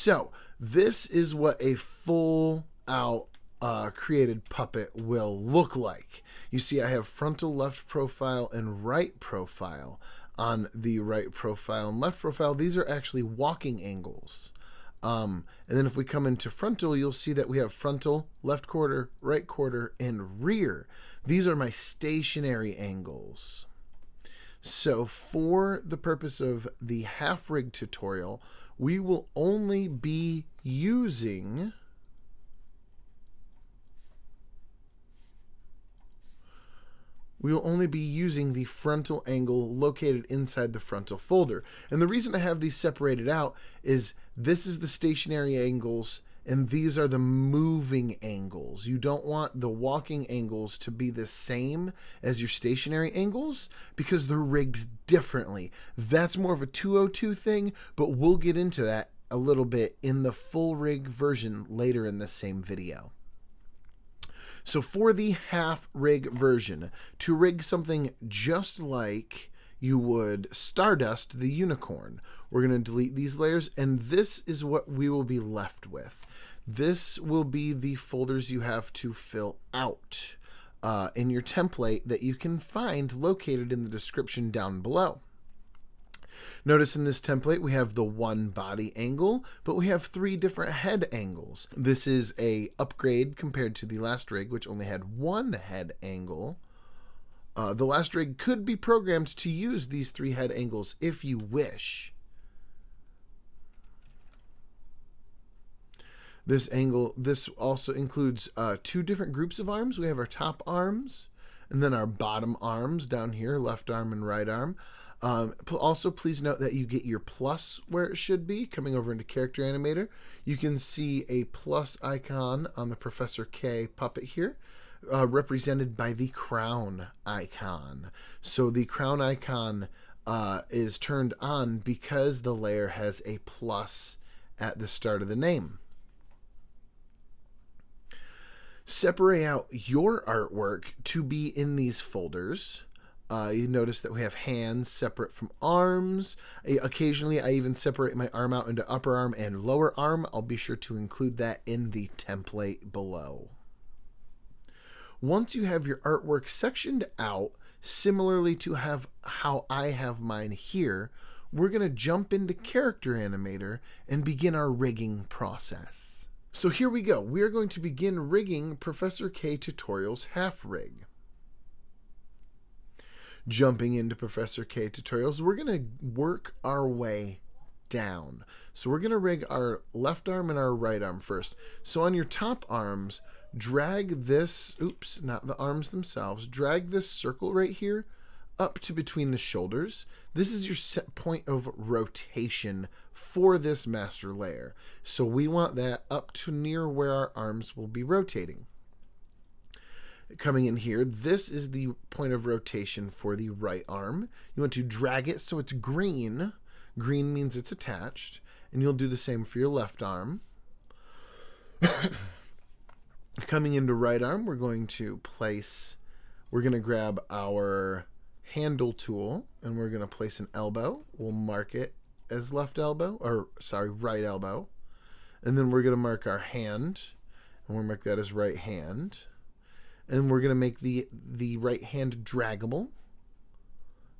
So this is what a full out created puppet will look like. You see I have frontal left profile and right profile. On the right profile and left profile, these are actually walking angles. And then if we come into frontal, you'll see that we have frontal, left quarter, right quarter, and rear. These are my stationary angles. So for the purpose of the half rig tutorial, we will only be using the frontal angle located inside the frontal folder. And the reason I have these separated out is this is the stationary angles and these are the moving angles. You don't want the walking angles to be the same as your stationary angles because they're rigged differently. That's more of a 202 thing, but we'll get into that a little bit in the full rig version later in the same video. So for the half rig version, to rig something just like you would Stardust the unicorn, we're going to delete these layers, and this is what we will be left with. This will be the folders you have to fill out in your template that you can find located in the description down below. Notice in this template we have the one body angle, but we have 3 different head angles. This is a upgrade compared to the last rig, which only had 1 head angle. The last rig could be programmed to use these 3 head angles if you wish. This also includes 2 different groups of arms. We have our top arms and then our bottom arms down here, left arm and right arm. Also, please note that you get your plus where it should be. Coming over into Character Animator, you can see a plus icon on the Professor K puppet here, represented by the crown icon. So the crown icon is turned on because the layer has a plus at the start of the name. Separate out your artwork to be in these folders. You notice that we have hands separate from arms. Occasionally, I even separate my arm out into upper arm and lower arm. I'll be sure to include that in the template below. Once you have your artwork sectioned out, similarly to how I have mine here, we're going to jump into Character Animator and begin our rigging process. So here we go. We are going to begin rigging Professor K Tutorial's half rig. Jumping into Professor K Tutorials, we're going to work our way down. So we're going to rig our left arm and our right arm first. So on your top arms, drag this, not the arms themselves, drag this circle right here up to between the shoulders. This is your set point of rotation for this master layer. So we want that up to near where our arms will be rotating. Coming in here, this is the point of rotation for the right arm. You want to drag it so it's green. Green means it's attached. And you'll do the same for your left arm. Coming into right arm, we're going to grab our handle tool and we're going to place an elbow. We'll mark it as right elbow. And then we're going to mark our hand and we'll mark that as right hand. And we're going to make the right hand draggable.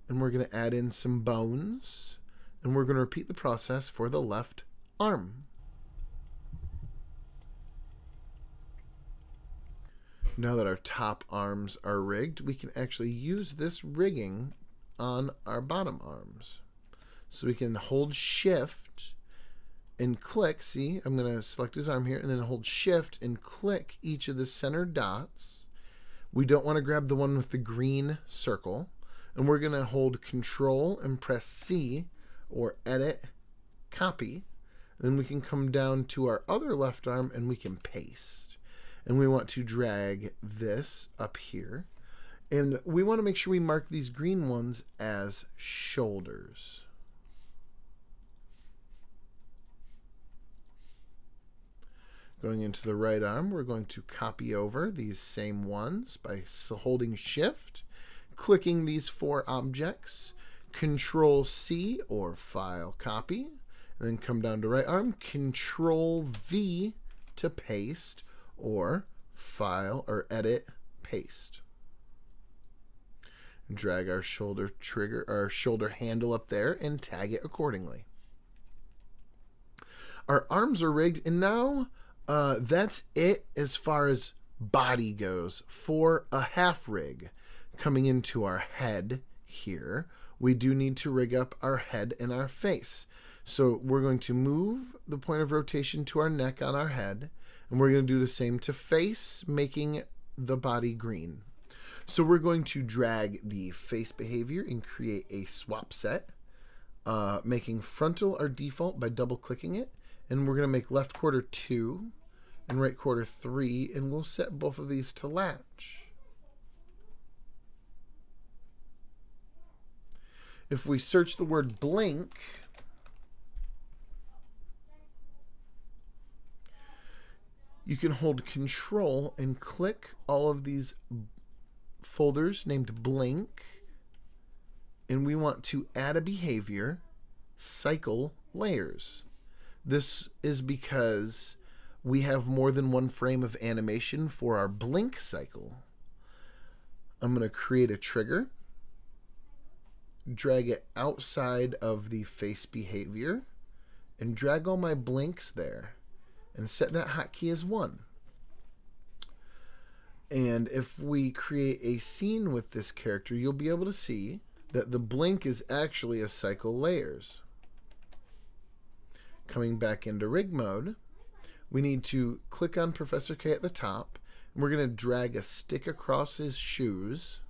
And we're going to add in some bones. And we're going to repeat the process for the left arm. Now that our top arms are rigged, we can actually use this rigging on our bottom arms. So we can hold Shift and click. See, I'm going to select his arm here and then hold Shift and click each of the center dots. We don't want to grab the one with the green circle. And we're going to hold Control and press C or Edit, Copy. Then we can come down to our other left arm and we can paste. And we want to drag this up here. And we want to make sure we mark these green ones as shoulders. Going into the right arm, we're going to copy over these same ones by holding Shift, clicking these 4 objects, Control C or File Copy, and then come down to right arm, Control V to paste, or File or Edit, Paste. Drag our shoulder trigger, our shoulder handle up there, and tag it accordingly. Our arms are rigged, and now that's it as far as body goes. For a half rig, coming into our head here, we do need to rig up our head and our face. So we're going to move the point of rotation to our neck on our head, and we're going to do the same to face, making the body green. So we're going to drag the face behavior and create a swap set, making frontal our default by double clicking it, and we're going to make left quarter 2 and right quarter 3, and we'll set both of these to latch. If we search the word blink, you can hold Control and click all of these folders named blink, and we want to add a behavior, cycle layers. This is because we have more than one frame of animation for our blink cycle. I'm going to create a trigger, drag it outside of the face behavior, and drag all my blinks there, and set that hotkey as 1. And if we create a scene with this character, you'll be able to see that the blink is actually a cycle layers. Coming back into rig mode, we need to click on Professor K at the top, and we're going to drag a stick across his shoes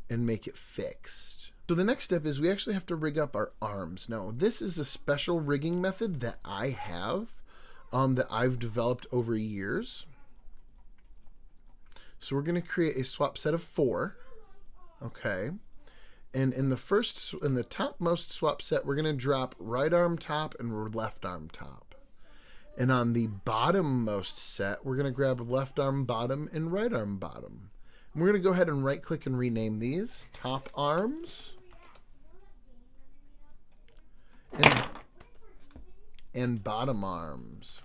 and make it fixed. So the next step is we actually have to rig up our arms. Now, this is a special rigging method that I have, that I've developed over years. So we're going to create a swap set of 4, okay? And in the topmost swap set, we're going to drop right arm top and left arm top. And on the bottommost set, we're going to grab left arm bottom and right arm bottom. And we're going to go ahead and right click and rename these top arms and bottom arms.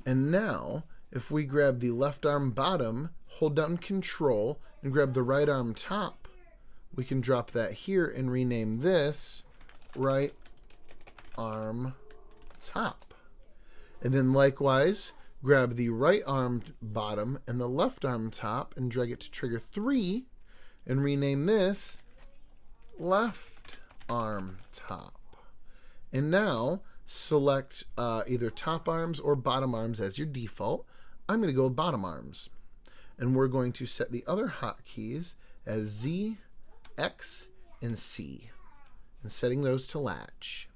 And now, if we grab the left arm bottom, hold down Control, and grab the right arm top, we can drop that here and rename this right arm top. And then likewise, grab the right arm bottom and the left arm top and drag it to trigger 3 and rename this left arm top. And now, select either top arms or bottom arms as your default. I'm going to go with bottom arms. And we're going to set the other hotkeys as Z, X, and C. And setting those to latch.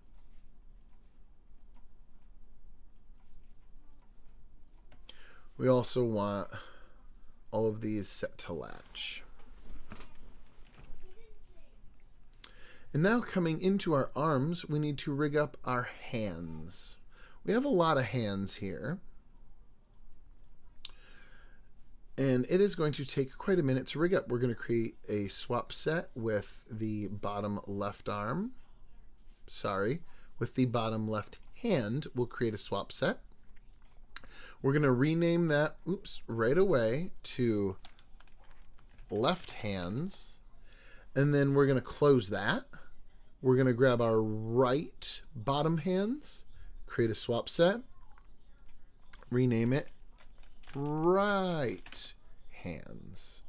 We also want all of these set to latch. And now coming into our arms, we need to rig up our hands. We have a lot of hands here. And it is going to take quite a minute to rig up. We're going to create a swap set with the bottom left arm. With the bottom left hand, we'll create a swap set. We're going to rename that, right away to left hands. And then we're going to close that. We're going to grab our right bottom hands, create a swap set, rename it right hands.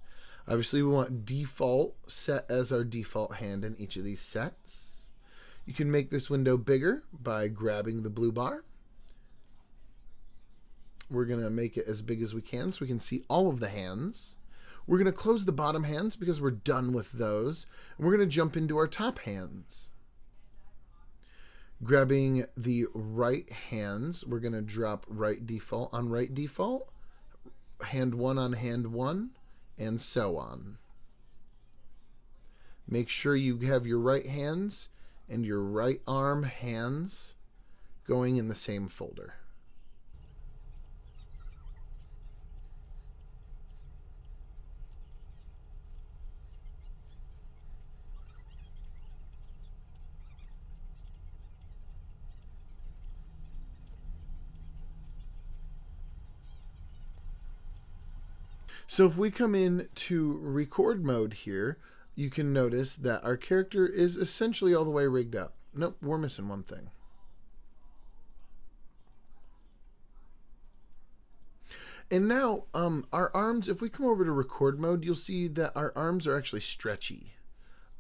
Obviously, we want default set as our default hand in each of these sets. You can make this window bigger by grabbing the blue bar. We're going to make it as big as we can so we can see all of the hands. We're going to close the bottom hands because we're done with those. And we're going to jump into our top hands. Grabbing the right hands, we're going to drop right default on right default, hand 1 on hand 1, and so on. Make sure you have your right hands and your right arm hands going in the same folder. So if we come in to record mode here, you can notice that our character is essentially all the way rigged up. Nope, we're missing one thing. And now our arms, if we come over to record mode, you'll see that our arms are actually stretchy.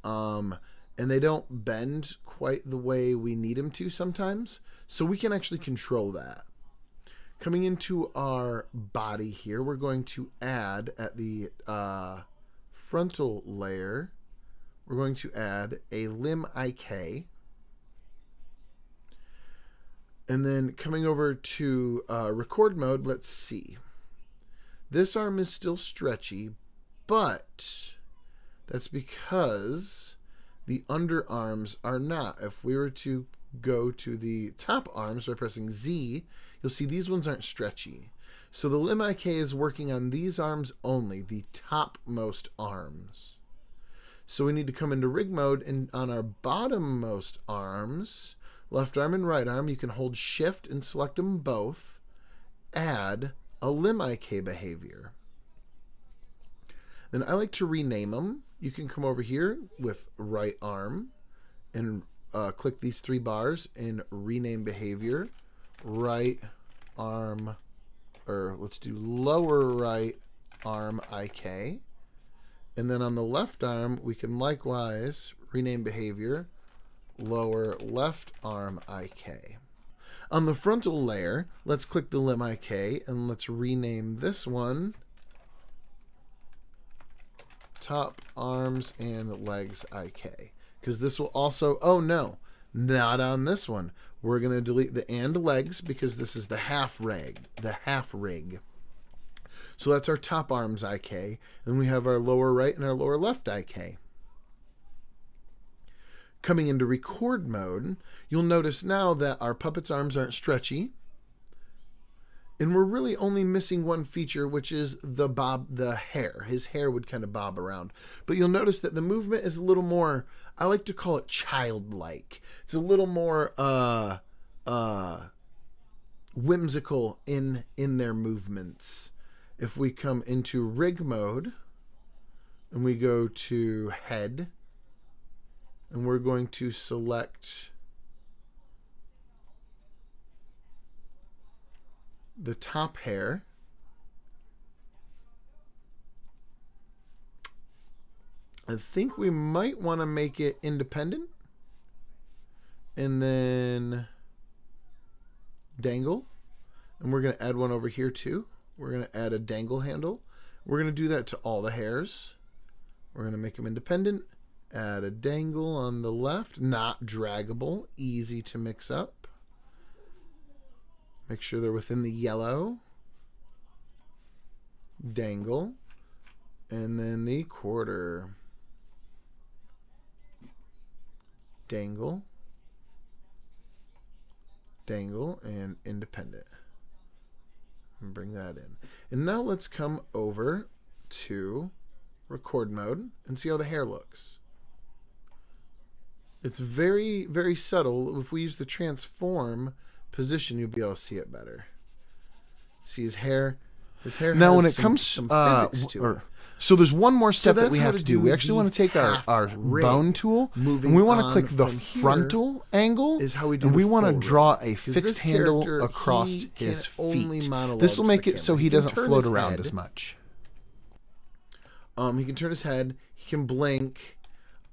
And they don't bend quite the way we need them to sometimes. So we can actually control that. Coming into our body here, we're going to add at the frontal layer, we're going to add a limb IK. And then coming over to record mode, let's see. This arm is still stretchy, but that's because the underarms are not. If we were to go to the top arms by pressing Z, you'll see these ones aren't stretchy. So the limb IK is working on these arms only, the topmost arms. So we need to come into rig mode, and on our bottommost arms, left arm and right arm, you can hold shift and select them both. Add a limb IK behavior. Then I like to rename them. You can come over here with right arm and click these three bars and rename behavior. Right arm, or let's do lower right arm IK. And then on the left arm, we can likewise rename behavior. Lower left arm IK. On the frontal layer, let's click the limb IK and let's rename this one top arms and legs IK. Because this will also, oh no, not on this one. We're going to delete the and legs because this is the half rig. So that's our top arms IK. And we have our lower right and our lower left IK. Coming into record mode, you'll notice now that our puppet's arms aren't stretchy. And we're really only missing one feature, which is the hair. His hair would kind of bob around. But you'll notice that the movement is a little more, I like to call it childlike. It's a little more whimsical in their movements. If we come into rig mode and we go to head, and we're going to select the top hair. I think we might want to make it independent. And then dangle. And we're going to add one over here too. We're going to add a dangle handle. We're going to do that to all the hairs. We're going to make them independent. Add a dangle on the left, not draggable, easy to mix up. Make sure they're within the yellow. Dangle. And then the quarter. Dangle. Dangle and independent. And bring that in. And now let's come over to record mode and see how the hair looks. It's very, very subtle. If we use the transform position, you'll be able to see it better. See his hair? His hair now, has when it comes some physics to it. So there's one more step that we have to do. We actually want to take our bone tool and we want to click the frontal angle, and we want to draw a fixed handle across his feet. This will make it so he doesn't float around as much. He can turn his head, he can blink,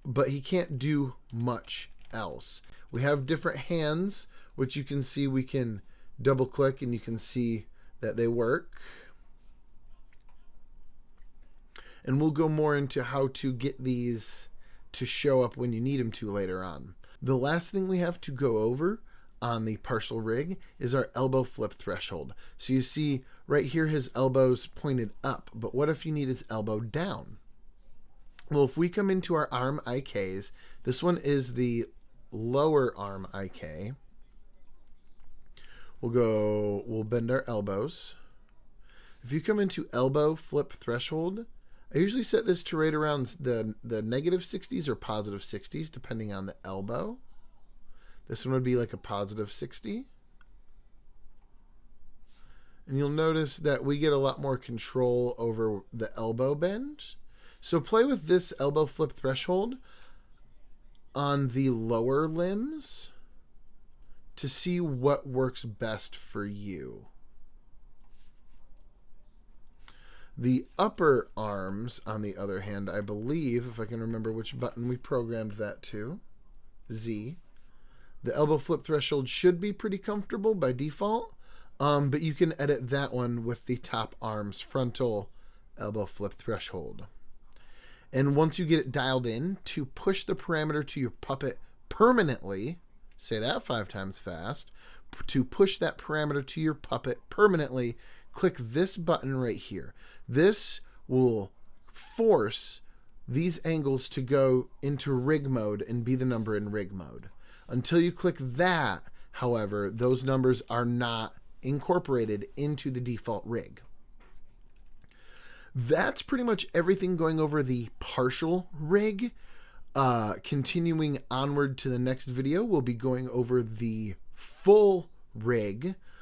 but he can't do much else. We have different hands, which you can see we can double click and you can see that they work. And we'll go more into how to get these to show up when you need them to later on. The last thing we have to go over on the partial rig is our elbow flip threshold. So you see right here his elbow's pointed up, but what if you need his elbow down? Well, if we come into our arm IKs, this one is the lower arm IK. We'll bend our elbows. If you come into elbow flip threshold, I usually set this to right around the negative 60s or positive 60s, depending on the elbow. This one would be like a positive 60. And you'll notice that we get a lot more control over the elbow bend. So play with this elbow flip threshold on the lower limbs to see what works best for you. The upper arms, on the other hand, I believe, if I can remember which button we programmed that to, Z, the elbow flip threshold should be pretty comfortable by default, but you can edit that one with the top arms frontal elbow flip threshold. And once you get it dialed in, to push the parameter to your puppet permanently, say that 5 times fast, to push that parameter to your puppet permanently, click this button right here. This will force these angles to go into rig mode and be the number in rig mode. Until you click that, however, those numbers are not incorporated into the default rig. That's pretty much everything going over the partial rig. Continuing onward to the next video, we'll be going over the full rig,